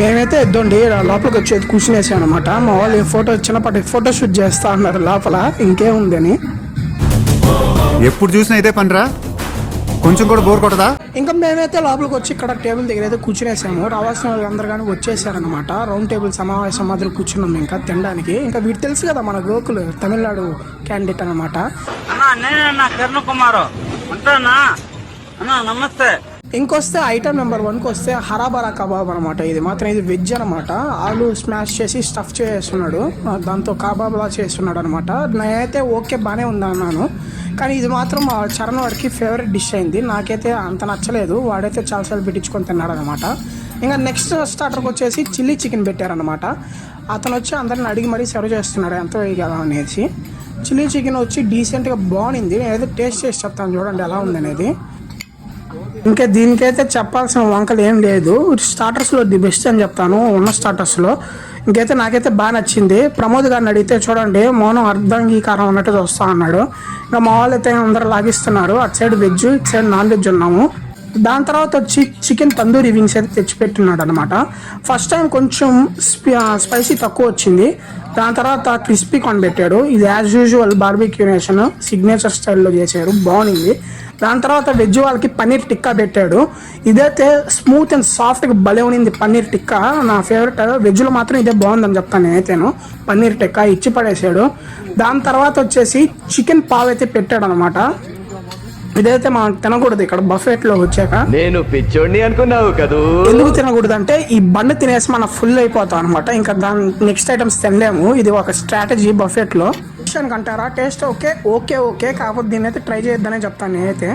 మేమైతే ఎద్దండి లోపలికి వచ్చేది కూర్చునేసాం అనమాట. మా వాళ్ళు ఫోటో చిన్నపాటి ఫోటో షూట్ చేస్తా అన్నారు లోపల, ఇంకేముందని. ఎప్పుడు చూసినా ఇదే పనిరా, కొంచెం కూడా బోర్ కొట్టదా? ఇంకా మేమైతే లోపలికి వచ్చి ఇక్కడ టేబుల్ దగ్గర అయితే కూర్చునేసాము. రావాల్సిన వాళ్ళు అందరు కానీ వచ్చేసారనమాట. రౌండ్ టేబుల్ సమావేశం మాదిరి కూర్చున్నాం ఇంకా తినడానికి. ఇంకా వీటి తెలుసు కదా మన గోకులు తమిళనాడు క్యాండిడేట్ అనమాట. కిరణ్ కుమార్ నమస్తే. ఇంకొస్తే ఐటమ్ నెంబర్ 1కి వస్తే హరాబరా కబాబ్ అనమాట. ఇది మాత్రం ఇది వెజ్ అనమాట. ఆలు స్మాష్ చేసి స్టఫ్ చేస్తున్నాడు, దాంతో కబాబ్లా చేస్తున్నాడు అనమాట. నేనైతే ఓకే బాగానే ఉందన్నాను, కానీ ఇది మాత్రం మా చరణ్ వాడికి ఫేవరెట్ డిష్ అయింది. నాకైతే అంత నచ్చలేదు, వాడైతే చాలాసార్లు పెట్టించుకొని తిన్నాడు అనమాట. ఇంకా నెక్స్ట్ స్టార్టర్కి వచ్చేసి చిల్లీ చికెన్ పెట్టారనమాట. అతను వచ్చి అందరిని అడిగి మరీ సర్వ్ చేస్తున్నాడు ఎంత వేయగలం అనేసి. చిల్లీ చికెన్ వచ్చి డీసెంట్గా బాగుంది. నేనైతే టేస్ట్ చేసి చెప్తాను చూడండి ఎలా ఉంది అనేది. ఇంకా దీనికైతే చెప్పాల్సిన వంకలు ఏం లేదు. స్టార్టర్స్లో ది బెస్ట్ అని చెప్తాను ఉన్న స్టార్టర్స్లో. ఇంకైతే నాకైతే బాగా నచ్చింది. ప్రమోద్ గారిని అడిగితే చూడండి మౌనం అర్ధాంగీకారం అన్నట్టు వస్తా అన్నాడు. ఇంకా మా వాళ్ళు అయితే అందరూ లాగిస్తున్నారు. అటు సైడ్ వెజ్, ఇటు సైడ్ నాన్ వెజ్ ఉన్నాము. దాని తర్వాత వచ్చి చికెన్ తందూరి వింగ్స్ అయితే తెచ్చిపెట్టున్నాడు అనమాట. ఫస్ట్ టైం కొంచెం స్పైసీ తక్కువ వచ్చింది. దాని తర్వాత క్రిస్పీ కార్న్ పెట్టాడు. ఇది as usual barbecue nation signature స్టైల్లో చేశారు, బాగుంది. దాని తర్వాత వెజ్ వాళ్ళకి పన్నీర్ టిక్కా పెట్టాడు. ఇదైతే స్మూత్ అండ్ సాఫ్ట్గా భలే ఉన్నింది పన్నీర్ టిక్కా. నా ఫేవరెట్. వెజ్లో మాత్రం ఇదే బాగుందని చెప్తాను నేనైతేను. పన్నీర్ టిక్కా ఇచ్చి పడేసాడు. దాని తర్వాత వచ్చేసి చికెన్ పావ్ అయితే పెట్టాడు అనమాట. ఇదైతే మనం తినకూడదు ఇక్కడ బఫెట్లో వచ్చాక. నేను పిచ్చోడిని అనుకున్నావు కదా. ఎందుకు తినకూడదు అంటే ఈ బండి తినేసి మనం ఫుల్ అయిపోతాం అనమాట. ఇంకా దాని నెక్స్ట్ ఐటమ్స్ తినలేము. ఇది ఒక స్ట్రాటజీ బఫెట్లో. అంటారా టేస్ట్ ఓకే ఓకే ఓకే, కాకపోతే దీన్ని అయితే ట్రై చేయొద్దనే చెప్తాను నేనైతే.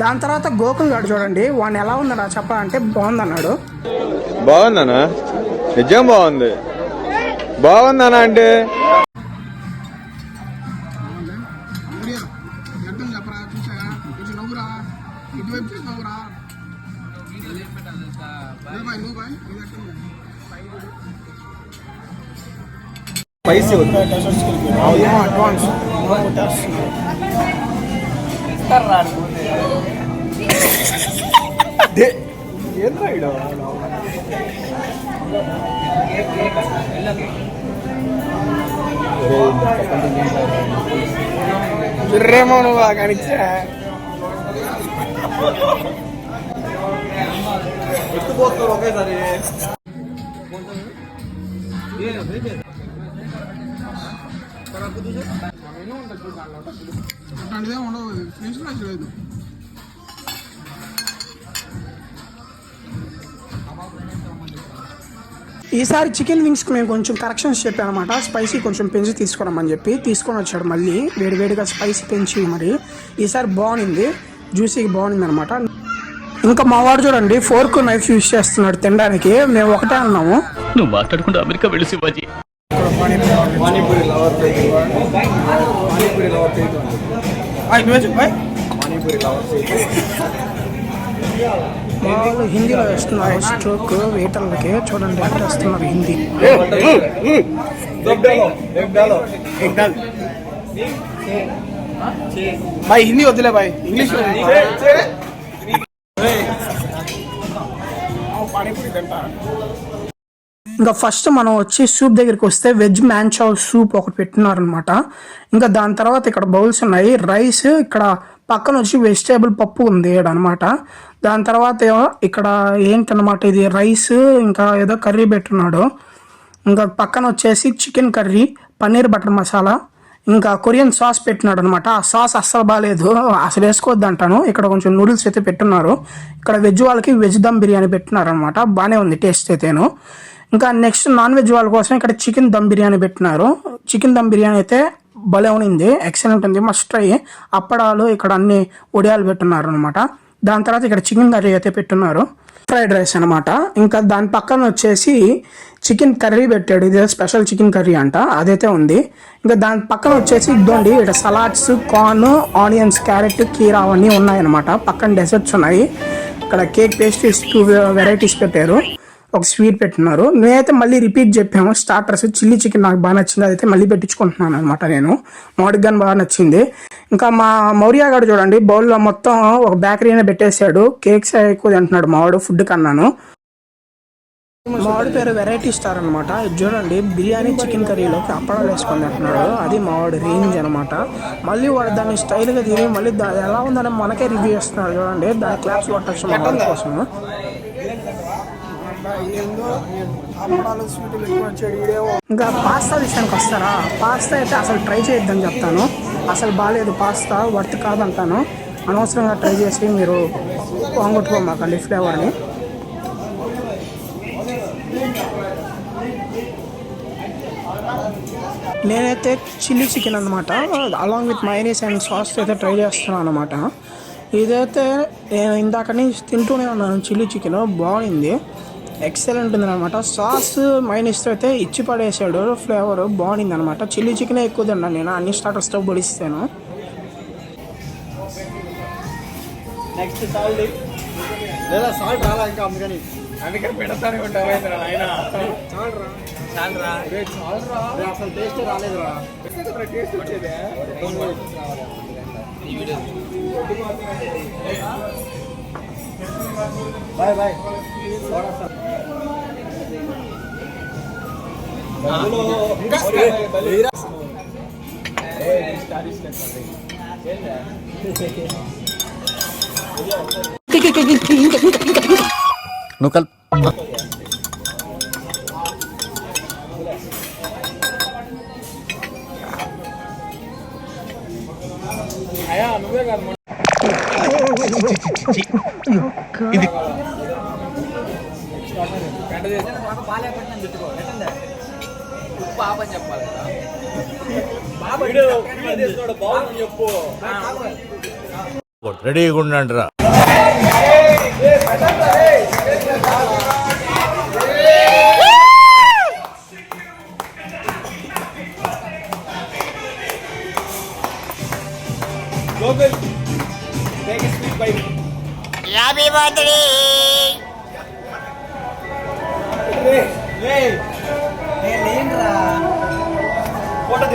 దాని తర్వాత గోకుల్ గారు చూడండి, వాడిని ఎలా ఉందన్నా చెప్పాలంటే బాగుందన్నాడు. బాగుందనా? నిజం బాగుంది. బాగుందనా అంటే స్పైసీ అడ్వాన్స్ రేమో నువ్వు కనిచ్చా ఎత్తుపోతారు ఒకేసారి. ఈసారి చికెన్ వింగ్స్కి మేము కొంచెం కరెక్షన్స్ చెప్పామన్నమాట. స్పైసీ కొంచెం పెంచి తీసుకురామని చెప్పి తీసుకొని వచ్చాడు. మళ్ళీ వేడివేడిగా స్పైసీ పెంచి మరి ఈసారి బాగుంది, జ్యూసీగా బాగుంది అనమాట. ఇంకా మా వాడు చూడండి ఫోర్క్ నైఫ్ యూజ్ చేస్తున్నాడు తినడానికి. మేము ఒకటే అన్నాము. నువ్వు మాట్లాడుకుంటూ అమెరికా వెళ్ళి శివాజీ. పానీపూరి లవర్ పానీపూరి లవర్ మా వాళ్ళు హిందీలో వేస్తున్నారు స్ట్రోక్ వెయిటర్లకి. చూడండి ఎట్లా వేస్తున్నారు హిందీ. భాయ్ హిందీ వద్దులే భాయ్, ఇంగ్లీష్. ఇంకా ఫస్ట్ మనం వచ్చి సూప్ దగ్గరికి వస్తే వెజ్ మ్యాన్చౌ సూప్ ఒకటి పెట్టినారనమాట. ఇంకా దాని తర్వాత ఇక్కడ బౌల్స్ ఉన్నాయి, రైస్, ఇక్కడ పక్కన వచ్చి వెజిటేబుల్ పప్పు ఉంది అనమాట. దాని తర్వాత ఇక్కడ ఏంటన్నమాట ఇది రైస్, ఇంకా ఏదో కర్రీ పెట్టున్నాడు. ఇంకా పక్కన వచ్చేసి chicken curry, paneer butter masala, ఇంకా కొరియన్ సాస్ పెట్టినాడు అనమాట. ఆ సాస్ అస్సలు బాగాలేదు, అసలు వేసుకోవద్దు అంటాను. ఇక్కడ కొంచెం నూడిల్స్ అయితే పెట్టున్నారు. ఇక్కడ వెజ్ వాళ్ళకి వెజ్ దమ్ బిర్యానీ పెట్టినారు అనమాట. బాగానే ఉంది టేస్ట్ అయితేను. ఇంకా నెక్స్ట్ నాన్ వెజ్ వాళ్ళ కోసం ఇక్కడ చికెన్ దమ్ బిర్యానీ పెట్టినారు. చికెన్ దమ్ బిర్యానీ అయితే భలే ఉంది, ఎక్సలెంట్ ఉంది, మస్ట్ ట్రై. అప్పడాలు, ఇక్కడ అన్ని ఒడియాలు పెట్టున్నారు అనమాట. దాని తర్వాత ఇక్కడ చికెన్ కర్రీ అయితే పెట్టున్నారు, ఫ్రైడ్ రైస్ అనమాట. ఇంకా దాని పక్కన వచ్చేసి చికెన్ కర్రీ పెట్టాడు. ఇదే స్పెషల్ చికెన్ కర్రీ అంట, అదైతే ఉంది. ఇంకా దాని పక్కన వచ్చేసి ఇద్దండి ఇక్కడ సలాడ్స్, కార్న్, ఆనియన్స్, క్యారెట్, కీరా అవన్నీ ఉన్నాయన్నమాట. పక్కన డెజర్ట్స్ ఉన్నాయి. ఇక్కడ కేక్, పేస్ట్రీస్ 2 వెరైటీస్ పెట్టారు. ఒక స్వీట్ పెట్టినారు. నేనైతే మళ్ళీ రిపీట్ చెప్పాము స్టార్టర్స్. చిల్లీ చికెన్ నాకు బాగా నచ్చింది, అదైతే మళ్ళీ పెట్టించుకుంటున్నాను అనమాట నేను. మామిడికి కానీ బాగా నచ్చింది. ఇంకా మా మౌర్య గారు చూడండి బౌల్లో మొత్తం ఒక బేకరీనే పెట్టేశాడు. కేక్స్ ఎక్కువ తింటున్నాడు మావాడు ఫుడ్ కన్నాను. మావాడి పేరు వెరైటీ స్టార్ అనమాట. చూడండి బిర్యానీ చికెన్ కర్రీలోకి అప్పడాలు వేసుకొని అంటున్నాడు. అది మావాడి రేంజ్ అనమాట. మళ్ళీ వాడు దాన్ని స్టైల్గా తిని మళ్ళీ ఎలా ఉందని మనకే రివ్యూ చేస్తున్నాడు. చూడండి దాని క్లాప్స్ కొట్టచ్చు మావాడి కోసం. ఇంకా పాస్తా విషయానికి వస్తారా, పాస్తా అయితే అసలు ట్రై చేయొద్దని చెప్తాను. అసలు బాగాలేదు పాస్తా, వర్త్ కాదంటాను. అనవసరంగా ట్రై చేసి మీరు పోగొట్టుకోమాకండి ఫ్లేవర్ని. నేనైతే చిల్లీ చికెన్ అనమాట along with mayonnaise and sauce అయితే ట్రై చేస్తున్నాను అనమాట. ఇదైతే నేను ఇందాకని తింటూనే ఉన్నాను. చిల్లీ చికెన్ బాగుంది, ఎక్సలెంట్ ఉంది అనమాట. సాస్ మైనీస్ అయితే ఇచ్చి పడేసాడు. ఫ్లేవర్ బాగుంది అనమాట. చిల్లీ చికెనే ఎక్కువ తిన్నాను నేను, అన్ని స్టార్టర్స్తో పొడిస్తాను. నెక్స్ట్ సాల్ట్ లేదా సాల్ట్ రాలా ఇంకా అందుకని పెడతానే ఉంటావు ఆయన. అసలు టేస్ట్ రాలేదురా, టేస్ట్ వచ్చేదే. Bye bye. నువ్వు కల్ నువ్వే కాదు చెప్పు. రెడీగా ఉండండి రా. Happy birthday. ఫోటో